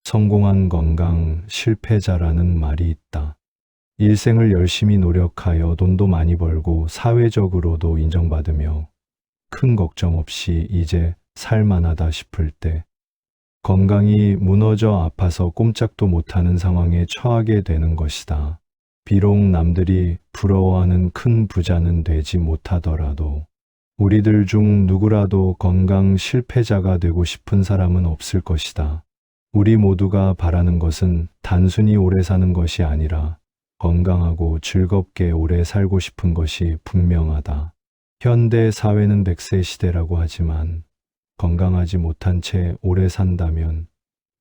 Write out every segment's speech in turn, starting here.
성공한 건강 실패자라는 말이 있다. 일생을 열심히 노력하여 돈도 많이 벌고 사회적으로도 인정받으며 큰 걱정 없이 이제 살만하다 싶을 때 건강이 무너져 아파서 꼼짝도 못하는 상황에 처하게 되는 것이다. 비록 남들이 부러워하는 큰 부자는 되지 못하더라도 우리들 중 누구라도 건강 실패자가 되고 싶은 사람은 없을 것이다. 우리 모두가 바라는 것은 단순히 오래 사는 것이 아니라 건강하고 즐겁게 오래 살고 싶은 것이 분명하다. 현대 사회는 100세 시대라고 하지만 건강하지 못한 채 오래 산다면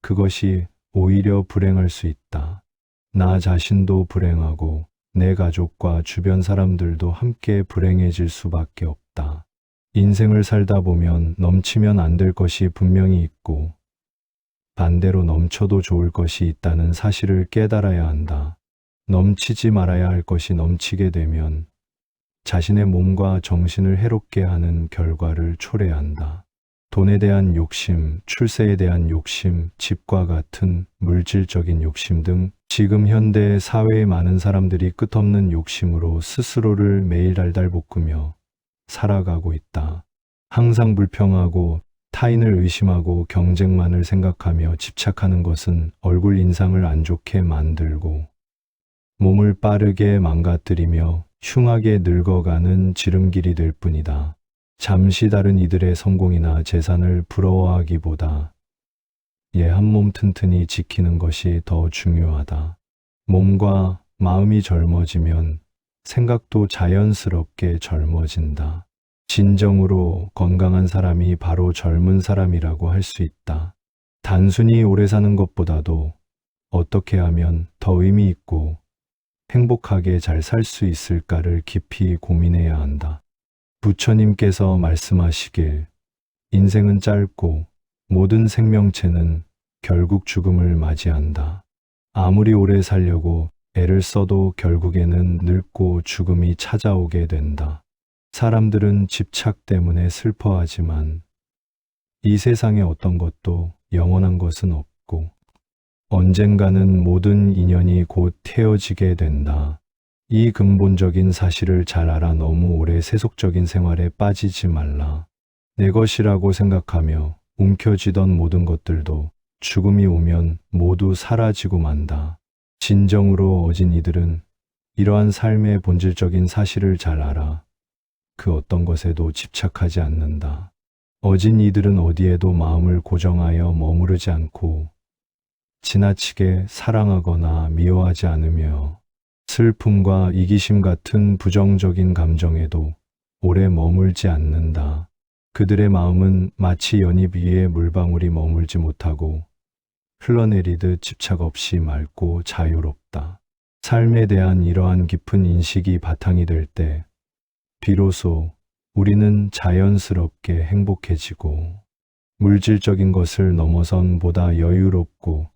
그것이 오히려 불행할 수 있다. 나 자신도 불행하고 내 가족과 주변 사람들도 함께 불행해질 수밖에 없다. 인생을 살다 보면 넘치면 안 될 것이 분명히 있고 반대로 넘쳐도 좋을 것이 있다는 사실을 깨달아야 한다. 넘치지 말아야 할 것이 넘치게 되면 자신의 몸과 정신을 해롭게 하는 결과를 초래한다. 돈에 대한 욕심, 출세에 대한 욕심, 집과 같은 물질적인 욕심 등 지금 현대 사회의 많은 사람들이 끝없는 욕심으로 스스로를 매일 달달 볶으며 살아가고 있다. 항상 불평하고 타인을 의심하고 경쟁만을 생각하며 집착하는 것은 얼굴 인상을 안 좋게 만들고 몸을 빠르게 망가뜨리며 흉하게 늙어가는 지름길이 될 뿐이다. 잠시 다른 이들의 성공이나 재산을 부러워하기보다 한 몸 튼튼히 지키는 것이 더 중요하다. 몸과 마음이 젊어지면 생각도 자연스럽게 젊어진다. 진정으로 건강한 사람이 바로 젊은 사람이라고 할 수 있다. 단순히 오래 사는 것보다도 어떻게 하면 더 의미 있고 행복하게 잘 살 수 있을까를 깊이 고민해야 한다. 부처님께서 말씀하시길 인생은 짧고 모든 생명체는 결국 죽음을 맞이한다. 아무리 오래 살려고 애를 써도 결국에는 늙고 죽음이 찾아오게 된다. 사람들은 집착 때문에 슬퍼하지만 이 세상에 어떤 것도 영원한 것은 없고 언젠가는 모든 인연이 곧 헤어지게 된다. 이 근본적인 사실을 잘 알아 너무 오래 세속적인 생활에 빠지지 말라. 내 것이라고 생각하며 움켜쥐던 모든 것들도 죽음이 오면 모두 사라지고 만다. 진정으로 어진 이들은 이러한 삶의 본질적인 사실을 잘 알아 그 어떤 것에도 집착하지 않는다. 어진 이들은 어디에도 마음을 고정하여 머무르지 않고 지나치게 사랑하거나 미워하지 않으며 슬픔과 이기심 같은 부정적인 감정에도 오래 머물지 않는다. 그들의 마음은 마치 연잎 위에 물방울이 머물지 못하고 흘러내리듯 집착 없이 맑고 자유롭다. 삶에 대한 이러한 깊은 인식이 바탕이 될 때 비로소 우리는 자연스럽게 행복해지고 물질적인 것을 넘어선 보다 여유롭고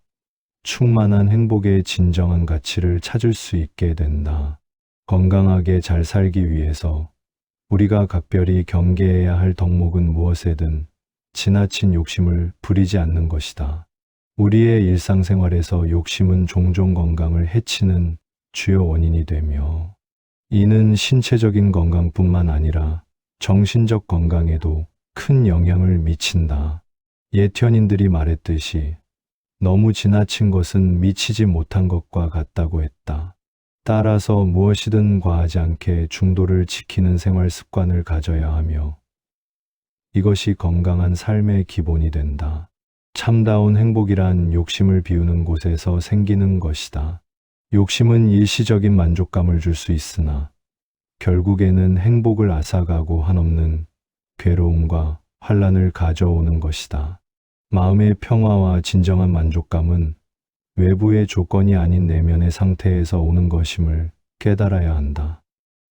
충만한 행복의 진정한 가치를 찾을 수 있게 된다. 건강하게 잘 살기 위해서 우리가 각별히 경계해야 할 덕목은 무엇에든 지나친 욕심을 부리지 않는 것이다. 우리의 일상생활에서 욕심은 종종 건강을 해치는 주요 원인이 되며 이는 신체적인 건강뿐만 아니라 정신적 건강에도 큰 영향을 미친다. 옛 현인들이 말했듯이 너무 지나친 것은 미치지 못한 것과 같다고 했다. 따라서 무엇이든 과하지 않게 중도를 지키는 생활 습관을 가져야 하며 이것이 건강한 삶의 기본이 된다. 참다운 행복이란 욕심을 비우는 곳에서 생기는 것이다. 욕심은 일시적인 만족감을 줄 수 있으나 결국에는 행복을 앗아가고 한없는 괴로움과 환란을 가져오는 것이다. 마음의 평화와 진정한 만족감은 외부의 조건이 아닌 내면의 상태에서 오는 것임을 깨달아야 한다.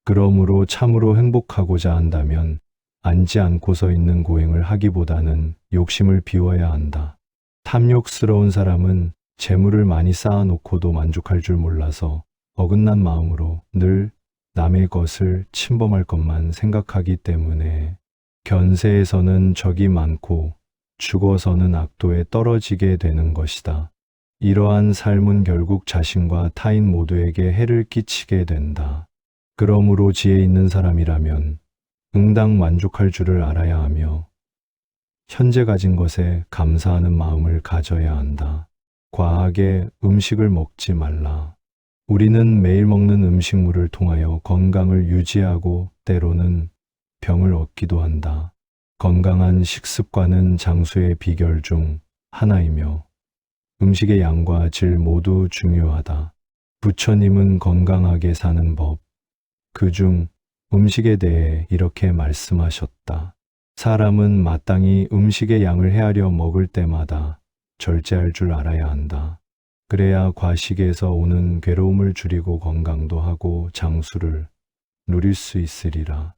그러므로 참으로 행복하고자 한다면 앉지 않고서 있는 고행을 하기보다는 욕심을 비워야 한다. 탐욕스러운 사람은 재물을 많이 쌓아놓고도 만족할 줄 몰라서 어긋난 마음으로 늘 남의 것을 침범할 것만 생각하기 때문에 견세에서는 적이 많고 죽어서는 악도에 떨어지게 되는 것이다. 이러한 삶은 결국 자신과 타인 모두에게 해를 끼치게 된다. 그러므로 지혜 있는 사람이라면 응당 만족할 줄을 알아야 하며 현재 가진 것에 감사하는 마음을 가져야 한다. 과하게 음식을 먹지 말라. 우리는 매일 먹는 음식물을 통하여 건강을 유지하고 때로는 병을 얻기도 한다. 건강한 식습관은 장수의 비결 중 하나이며 음식의 양과 질 모두 중요하다. 부처님은 건강하게 사는 법, 그중 음식에 대해 이렇게 말씀하셨다. 사람은 마땅히 음식의 양을 헤아려 먹을 때마다 절제할 줄 알아야 한다. 그래야 과식에서 오는 괴로움을 줄이고 건강도 하고 장수를 누릴 수 있으리라.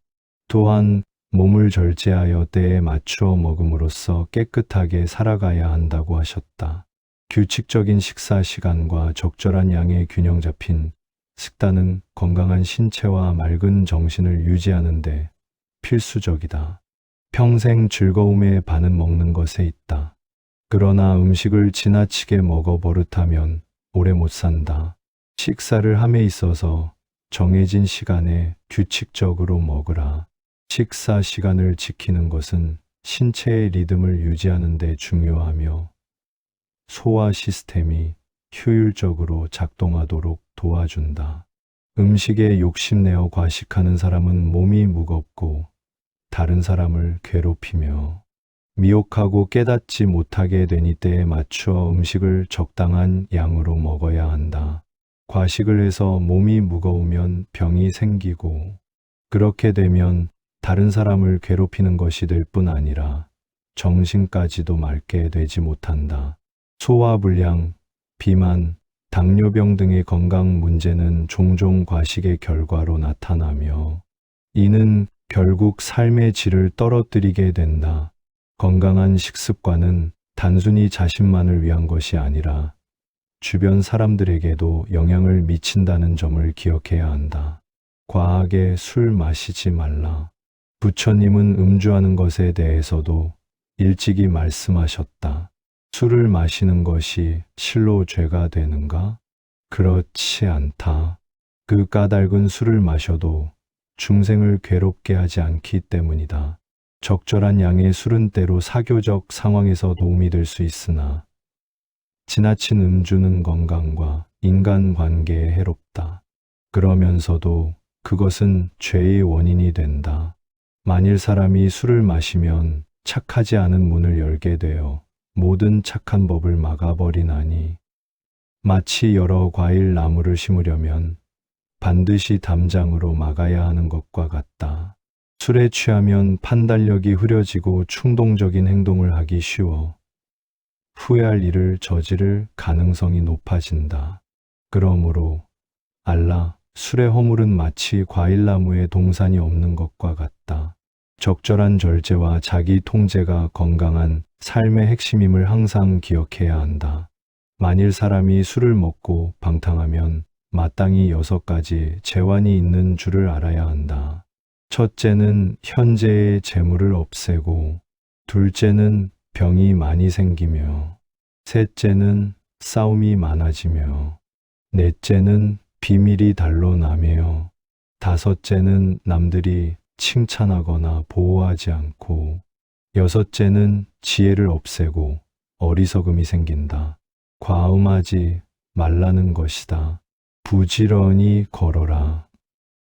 또한 몸을 절제하여 때에 맞추어 먹음으로써 깨끗하게 살아가야 한다고 하셨다. 규칙적인 식사 시간과 적절한 양의 균형 잡힌 식단은 건강한 신체와 맑은 정신을 유지하는 데 필수적이다. 평생 즐거움의 반은 먹는 것에 있다. 그러나 음식을 지나치게 먹어 버릇하면 오래 못 산다. 식사를 함에 있어서 정해진 시간에 규칙적으로 먹으라. 식사 시간을 지키는 것은 신체의 리듬을 유지하는 데 중요하며 소화 시스템이 효율적으로 작동하도록 도와준다. 음식에 욕심내어 과식하는 사람은 몸이 무겁고 다른 사람을 괴롭히며 미혹하고 깨닫지 못하게 되니 때에 맞추어 음식을 적당한 양으로 먹어야 한다. 과식을 해서 몸이 무거우면 병이 생기고 그렇게 되면 다른 사람을 괴롭히는 것이 될 뿐 아니라 정신까지도 맑게 되지 못한다. 소화불량, 비만, 당뇨병 등의 건강 문제는 종종 과식의 결과로 나타나며 이는 결국 삶의 질을 떨어뜨리게 된다. 건강한 식습관은 단순히 자신만을 위한 것이 아니라 주변 사람들에게도 영향을 미친다는 점을 기억해야 한다. 과하게 술 마시지 말라. 부처님은 음주하는 것에 대해서도 일찍이 말씀하셨다. 술을 마시는 것이 실로 죄가 되는가? 그렇지 않다. 그 까닭은 술을 마셔도 중생을 괴롭게 하지 않기 때문이다. 적절한 양의 술은 때로 사교적 상황에서 도움이 될 수 있으나 지나친 음주는 건강과 인간관계에 해롭다. 그러면서도 그것은 죄의 원인이 된다. 만일 사람이 술을 마시면 착하지 않은 문을 열게 되어 모든 착한 법을 막아버리나니 마치 여러 과일 나무를 심으려면 반드시 담장으로 막아야 하는 것과 같다. 술에 취하면 판단력이 흐려지고 충동적인 행동을 하기 쉬워 후회할 일을 저지를 가능성이 높아진다. 그러므로 알라, 술의 허물은 마치 과일나무에 동산이 없는 것과 같다. 적절한 절제와 자기 통제가 건강한 삶의 핵심임을 항상 기억해야 한다. 만일 사람이 술을 먹고 방탕하면 마땅히 6가지 재환이 있는 줄을 알아야 한다. 첫째는 현재의 재물을 없애고, 둘째는 병이 많이 생기며, 셋째는 싸움이 많아지며, 넷째는 비밀이 단로나며, 다섯째는 남들이 칭찬하거나 보호하지 않고, 여섯째는 지혜를 없애고 어리석음이 생긴다. 과음하지 말라는 것이다. 부지런히 걸어라.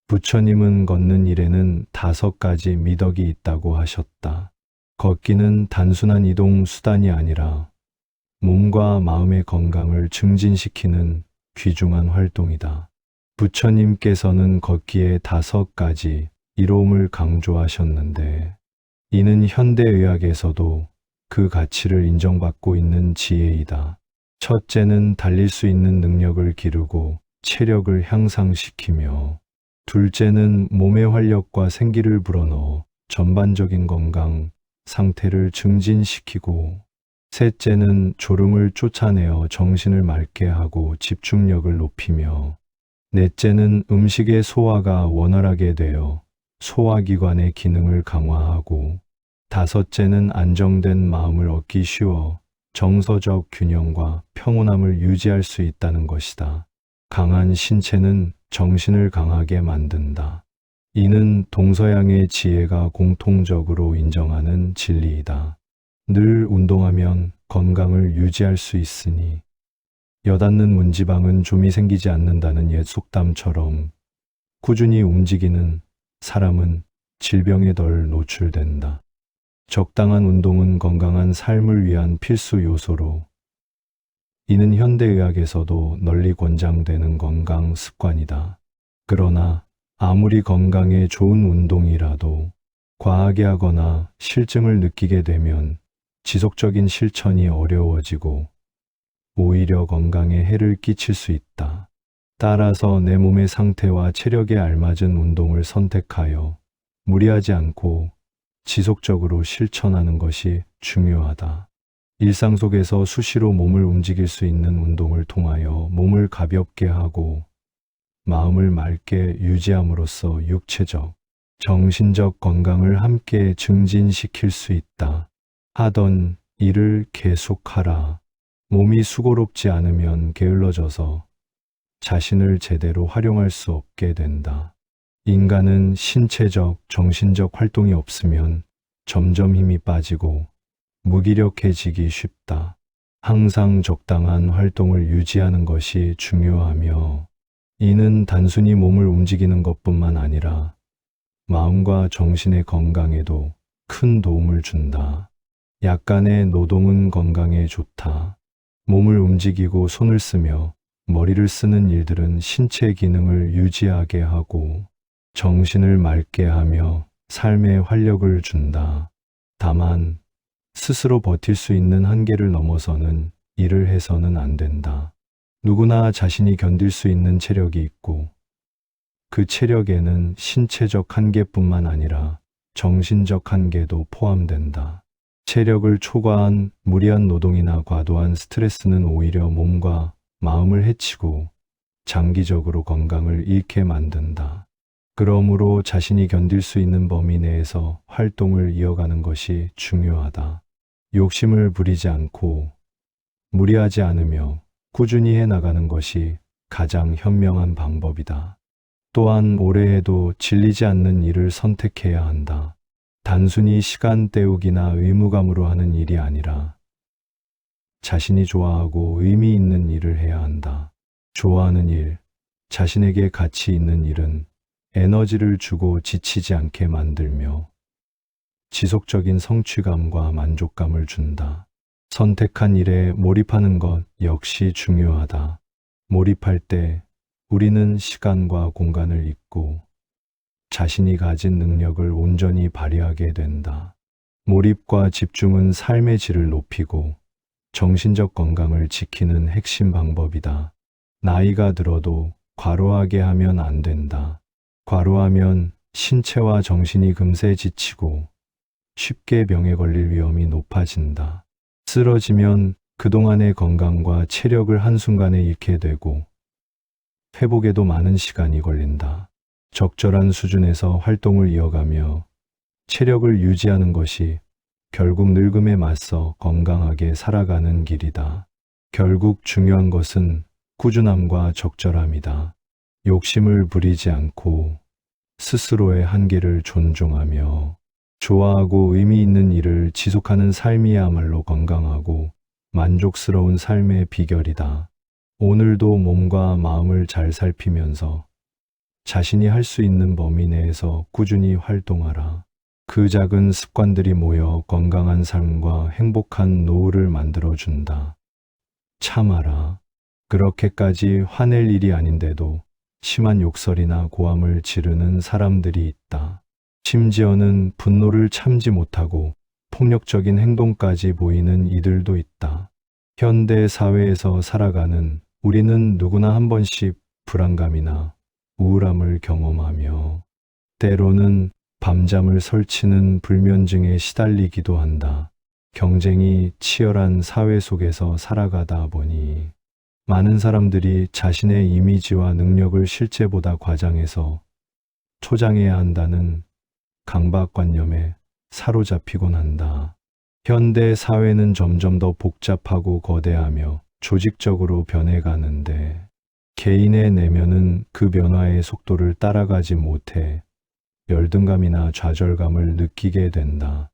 부처님은 걷는 일에는 5가지 미덕이 있다고 하셨다. 걷기는 단순한 이동 수단이 아니라 몸과 마음의 건강을 증진시키는 귀중한 활동이다. 부처님께서는 걷기의 5가지 이로움을 강조하셨는데 이는 현대의학에서도 그 가치를 인정받고 있는 지혜이다. 첫째는 달릴 수 있는 능력을 기르고 체력을 향상시키며, 둘째는 몸의 활력과 생기를 불어넣어 전반적인 건강 상태를 증진시키고, 셋째는 졸음을 쫓아내어 정신을 맑게 하고 집중력을 높이며, 넷째는 음식의 소화가 원활하게 되어 소화기관의 기능을 강화하고, 다섯째는 안정된 마음을 얻기 쉬워 정서적 균형과 평온함을 유지할 수 있다는 것이다. 강한 신체는 정신을 강하게 만든다. 이는 동서양의 지혜가 공통적으로 인정하는 진리이다. 늘 운동하면 건강을 유지할 수 있으니 여닫는 문지방은 좀이 생기지 않는다는 옛 속담처럼 꾸준히 움직이는 사람은 질병에 덜 노출된다. 적당한 운동은 건강한 삶을 위한 필수 요소로 이는 현대의학에서도 널리 권장되는 건강 습관이다. 그러나 아무리 건강에 좋은 운동이라도 과하게 하거나 실증을 느끼게 되면 지속적인 실천이 어려워지고 오히려 건강에 해를 끼칠 수 있다. 따라서 내 몸의 상태와 체력에 알맞은 운동을 선택하여 무리하지 않고 지속적으로 실천하는 것이 중요하다. 일상 속에서 수시로 몸을 움직일 수 있는 운동을 통하여 몸을 가볍게 하고 마음을 맑게 유지함으로써 육체적, 정신적 건강을 함께 증진시킬 수 있다. 하던 일을 계속하라. 몸이 수고롭지 않으면 게을러져서 자신을 제대로 활용할 수 없게 된다. 인간은 신체적, 정신적 활동이 없으면 점점 힘이 빠지고 무기력해지기 쉽다. 항상 적당한 활동을 유지하는 것이 중요하며 이는 단순히 몸을 움직이는 것뿐만 아니라 마음과 정신의 건강에도 큰 도움을 준다. 약간의 노동은 건강에 좋다. 몸을 움직이고 손을 쓰며 머리를 쓰는 일들은 신체 기능을 유지하게 하고 정신을 맑게 하며 삶에 활력을 준다. 다만 스스로 버틸 수 있는 한계를 넘어서는 일을 해서는 안 된다. 누구나 자신이 견딜 수 있는 체력이 있고 그 체력에는 신체적 한계뿐만 아니라 정신적 한계도 포함된다. 체력을 초과한 무리한 노동이나 과도한 스트레스는 오히려 몸과 마음을 해치고 장기적으로 건강을 잃게 만든다. 그러므로 자신이 견딜 수 있는 범위 내에서 활동을 이어가는 것이 중요하다. 욕심을 부리지 않고 무리하지 않으며 꾸준히 해나가는 것이 가장 현명한 방법이다. 또한 오래 해도 질리지 않는 일을 선택해야 한다. 단순히 시간 때우기나 의무감으로 하는 일이 아니라 자신이 좋아하고 의미 있는 일을 해야 한다. 좋아하는 일, 자신에게 가치 있는 일은 에너지를 주고 지치지 않게 만들며 지속적인 성취감과 만족감을 준다. 선택한 일에 몰입하는 것 역시 중요하다. 몰입할 때 우리는 시간과 공간을 잊고 자신이 가진 능력을 온전히 발휘하게 된다. 몰입과 집중은 삶의 질을 높이고 정신적 건강을 지키는 핵심 방법이다. 나이가 들어도 과로하게 하면 안 된다. 과로하면 신체와 정신이 금세 지치고 쉽게 병에 걸릴 위험이 높아진다. 쓰러지면 그동안의 건강과 체력을 한순간에 잃게 되고 회복에도 많은 시간이 걸린다. 적절한 수준에서 활동을 이어가며 체력을 유지하는 것이 결국 늙음에 맞서 건강하게 살아가는 길이다. 결국 중요한 것은 꾸준함과 적절함이다. 욕심을 부리지 않고 스스로의 한계를 존중하며 좋아하고 의미 있는 일을 지속하는 삶이야말로 건강하고 만족스러운 삶의 비결이다. 오늘도 몸과 마음을 잘 살피면서 자신이 할 수 있는 범위 내에서 꾸준히 활동하라. 그 작은 습관들이 모여 건강한 삶과 행복한 노후를 만들어준다. 참아라. 그렇게까지 화낼 일이 아닌데도 심한 욕설이나 고함을 지르는 사람들이 있다. 심지어는 분노를 참지 못하고 폭력적인 행동까지 보이는 이들도 있다. 현대 사회에서 살아가는 우리는 누구나 한 번씩 불안감이나 우울함을 경험하며 때로는 밤잠을 설치는 불면증에 시달리기도 한다. 경쟁이 치열한 사회 속에서 살아가다 보니 많은 사람들이 자신의 이미지와 능력을 실제보다 과장해서 초장해야 한다는 강박관념에 사로잡히곤 한다. 현대 사회는 점점 더 복잡하고 거대하며 조직적으로 변해가는데 개인의 내면은 그 변화의 속도를 따라가지 못해 열등감이나 좌절감을 느끼게 된다.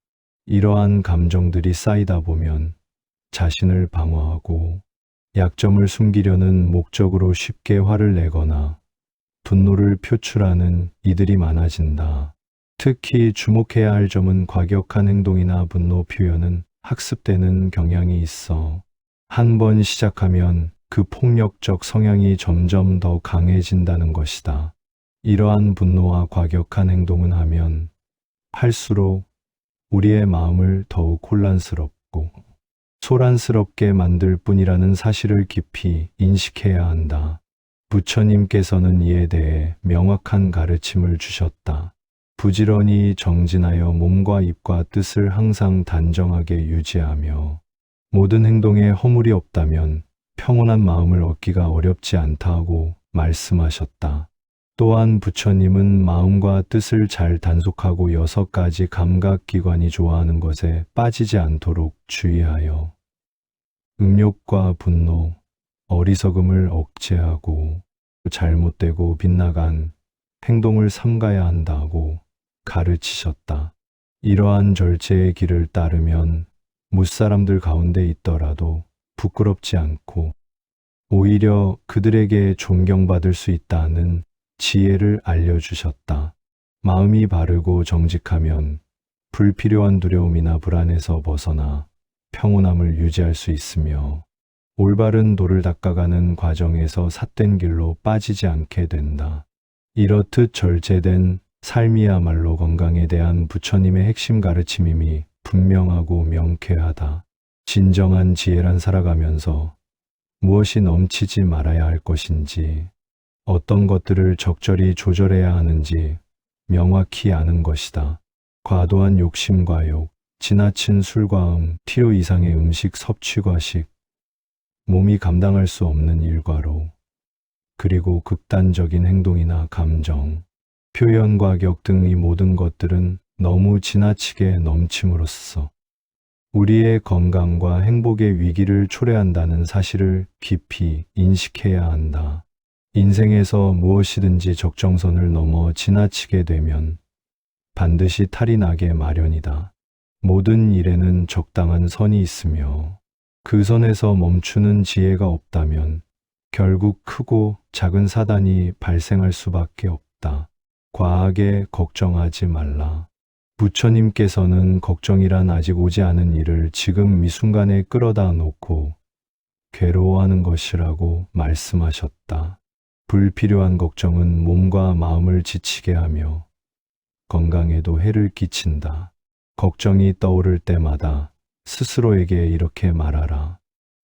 이러한 감정들이 쌓이다 보면 자신을 방어하고 약점을 숨기려는 목적으로 쉽게 화를 내거나 분노를 표출하는 이들이 많아진다. 특히 주목해야 할 점은 과격한 행동이나 분노 표현은 학습되는 경향이 있어 한 번 시작하면 그 폭력적 성향이 점점 더 강해진다는 것이다. 이러한 분노와 과격한 행동은 하면 할수록 우리의 마음을 더욱 혼란스럽고 소란스럽게 만들 뿐이라는 사실을 깊이 인식해야 한다. 부처님께서는 이에 대해 명확한 가르침을 주셨다. 부지런히 정진하여 몸과 입과 뜻을 항상 단정하게 유지하며 모든 행동에 허물이 없다면 평온한 마음을 얻기가 어렵지 않다고 말씀하셨다. 또한 부처님은 마음과 뜻을 잘 단속하고 6가지 감각기관이 좋아하는 것에 빠지지 않도록 주의하여 음욕과 분노, 어리석음을 억제하고 잘못되고 빗나간 행동을 삼가야 한다고 가르치셨다. 이러한 절제의 길을 따르면 무사람들 가운데 있더라도 부끄럽지 않고 오히려 그들에게 존경받을 수 있다는 지혜를 알려주셨다. 마음이 바르고 정직하면 불필요한 두려움이나 불안에서 벗어나 평온함을 유지할 수 있으며 올바른 도를 닦아가는 과정에서 삿된 길로 빠지지 않게 된다. 이렇듯 절제된 삶이야말로 건강에 대한 부처님의 핵심 가르침임이 분명하고 명쾌하다. 진정한 지혜란 살아가면서 무엇이 넘치지 말아야 할 것인지, 어떤 것들을 적절히 조절해야 하는지 명확히 아는 것이다. 과도한 욕심과 욕, 지나친 술과 필요 이상의 음식 섭취과 식, 몸이 감당할 수 없는 일과로, 그리고 극단적인 행동이나 감정, 표현과 격 등 이 모든 것들은 너무 지나치게 넘침으로써 우리의 건강과 행복의 위기를 초래한다는 사실을 깊이 인식해야 한다. 인생에서 무엇이든지 적정선을 넘어 지나치게 되면 반드시 탈이 나게 마련이다. 모든 일에는 적당한 선이 있으며 그 선에서 멈추는 지혜가 없다면 결국 크고 작은 사단이 발생할 수밖에 없다. 과하게 걱정하지 말라. 부처님께서는 걱정이란 아직 오지 않은 일을 지금 이 순간에 끌어다 놓고 괴로워하는 것이라고 말씀하셨다. 불필요한 걱정은 몸과 마음을 지치게 하며 건강에도 해를 끼친다. 걱정이 떠오를 때마다 스스로에게 이렇게 말하라.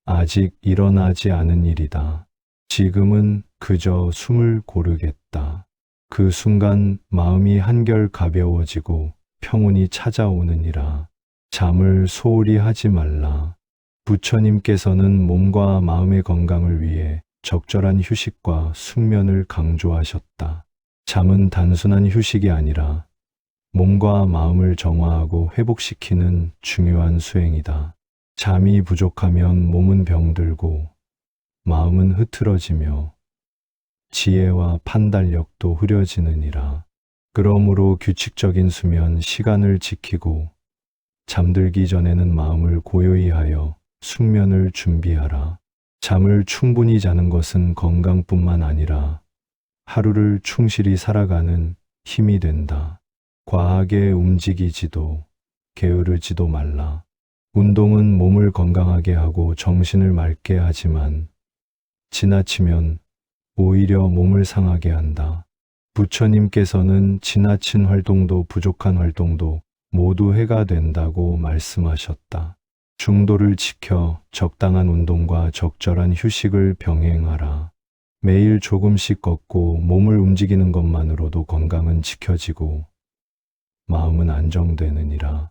아직 일어나지 않은 일이다. 지금은 그저 숨을 고르겠다. 그 순간 마음이 한결 가벼워지고 평온이 찾아오느니라. 잠을 소홀히 하지 말라. 부처님께서는 몸과 마음의 건강을 위해 적절한 휴식과 숙면을 강조하셨다. 잠은 단순한 휴식이 아니라 몸과 마음을 정화하고 회복시키는 중요한 수행이다. 잠이 부족하면 몸은 병들고 마음은 흐트러지며 지혜와 판단력도 흐려지느니라. 그러므로 규칙적인 수면 시간을 지키고 잠들기 전에는 마음을 고요히 하여 숙면을 준비하라. 잠을 충분히 자는 것은 건강뿐만 아니라 하루를 충실히 살아가는 힘이 된다. 과하게 움직이지도 게으르지도 말라. 운동은 몸을 건강하게 하고 정신을 맑게 하지만 지나치면 오히려 몸을 상하게 한다. 부처님께서는 지나친 활동도 부족한 활동도 모두 해가 된다고 말씀하셨다. 중도를 지켜 적당한 운동과 적절한 휴식을 병행하라. 매일 조금씩 걷고 몸을 움직이는 것만으로도 건강은 지켜지고 마음은 안정되느니라.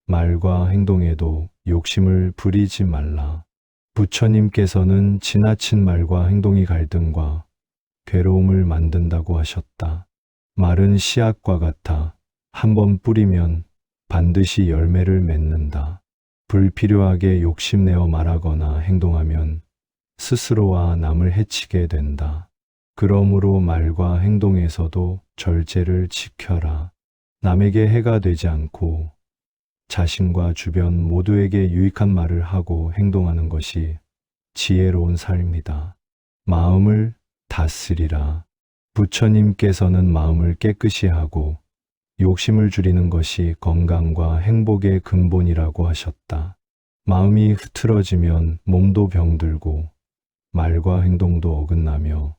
말과 행동에도 욕심을 부리지 말라. 부처님께서는 지나친 말과 행동이 갈등과 괴로움을 만든다고 하셨다. 말은 씨앗과 같아 한 번 뿌리면 반드시 열매를 맺는다. 불필요하게 욕심내어 말하거나 행동하면 스스로와 남을 해치게 된다. 그러므로 말과 행동에서도 절제를 지켜라. 남에게 해가 되지 않고 자신과 주변 모두에게 유익한 말을 하고 행동하는 것이 지혜로운 삶이다. 마음을 다스리라. 부처님께서는 마음을 깨끗이 하고 욕심을 줄이는 것이 건강과 행복의 근본이라고 하셨다. 마음이 흐트러지면 몸도 병들고 말과 행동도 어긋나며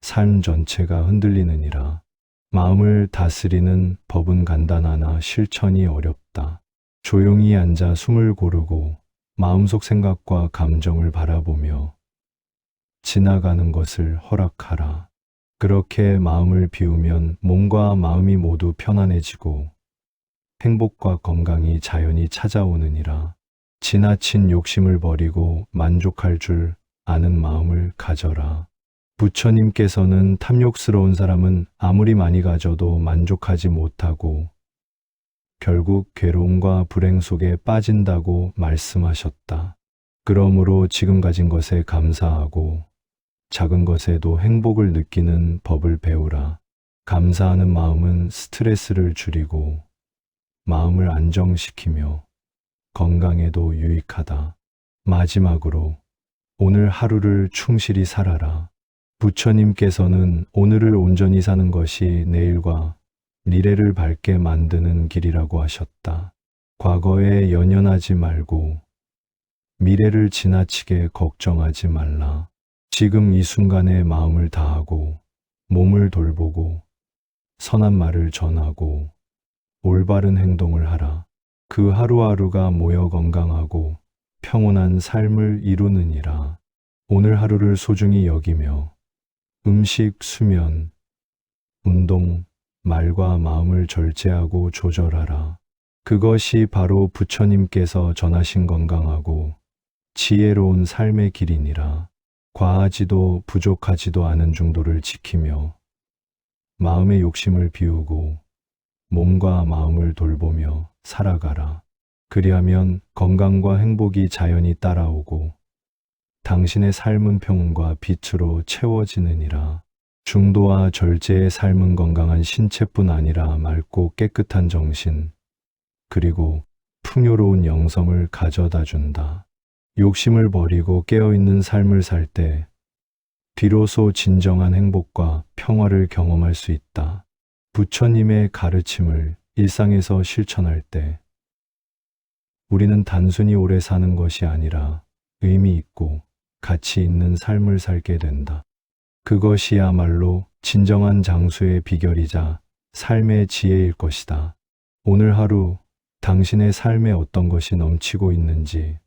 삶 전체가 흔들리느니라. 마음을 다스리는 법은 간단하나 실천이 어렵다. 조용히 앉아 숨을 고르고 마음속 생각과 감정을 바라보며 지나가는 것을 허락하라. 그렇게 마음을 비우면 몸과 마음이 모두 편안해지고 행복과 건강이 자연히 찾아오느니라. 지나친 욕심을 버리고 만족할 줄 아는 마음을 가져라. 부처님께서는 탐욕스러운 사람은 아무리 많이 가져도 만족하지 못하고 결국 괴로움과 불행 속에 빠진다고 말씀하셨다. 그러므로 지금 가진 것에 감사하고 작은 것에도 행복을 느끼는 법을 배우라. 감사하는 마음은 스트레스를 줄이고 마음을 안정시키며 건강에도 유익하다. 마지막으로 오늘 하루를 충실히 살아라. 부처님께서는 오늘을 온전히 사는 것이 내일과 미래를 밝게 만드는 길이라고 하셨다. 과거에 연연하지 말고 미래를 지나치게 걱정하지 말라. 지금 이 순간에 마음을 다하고 몸을 돌보고 선한 말을 전하고 올바른 행동을 하라. 그 하루하루가 모여 건강하고 평온한 삶을 이루느니라. 오늘 하루를 소중히 여기며 음식, 수면, 운동, 말과 마음을 절제하고 조절하라. 그것이 바로 부처님께서 전하신 건강하고 지혜로운 삶의 길이니라. 과하지도 부족하지도 않은 중도를 지키며 마음의 욕심을 비우고 몸과 마음을 돌보며 살아가라. 그리하면 건강과 행복이 자연히 따라오고 당신의 삶은 평온과 빛으로 채워지느니라. 중도와 절제의 삶은 건강한 신체뿐 아니라 맑고 깨끗한 정신, 그리고 풍요로운 영성을 가져다 준다. 욕심을 버리고 깨어있는 삶을 살 때 비로소 진정한 행복과 평화를 경험할 수 있다. 부처님의 가르침을 일상에서 실천할 때 우리는 단순히 오래 사는 것이 아니라 의미 있고 가치 있는 삶을 살게 된다. 그것이야말로 진정한 장수의 비결이자 삶의 지혜일 것이다. 오늘 하루 당신의 삶에 어떤 것이 넘치고 있는지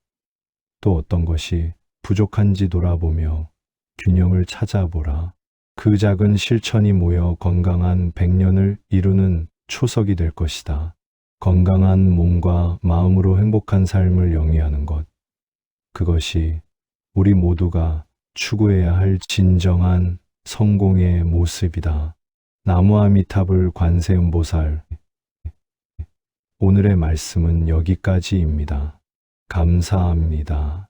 또 어떤 것이 부족한지 돌아보며 균형을 찾아보라. 그 작은 실천이 모여 건강한 100년을 이루는 초석이 될 것이다. 건강한 몸과 마음으로 행복한 삶을 영위하는 것. 그것이 우리 모두가 추구해야 할 진정한 성공의 모습이다. 나무아미타불 관세음보살. 오늘의 말씀은 여기까지입니다. 감사합니다.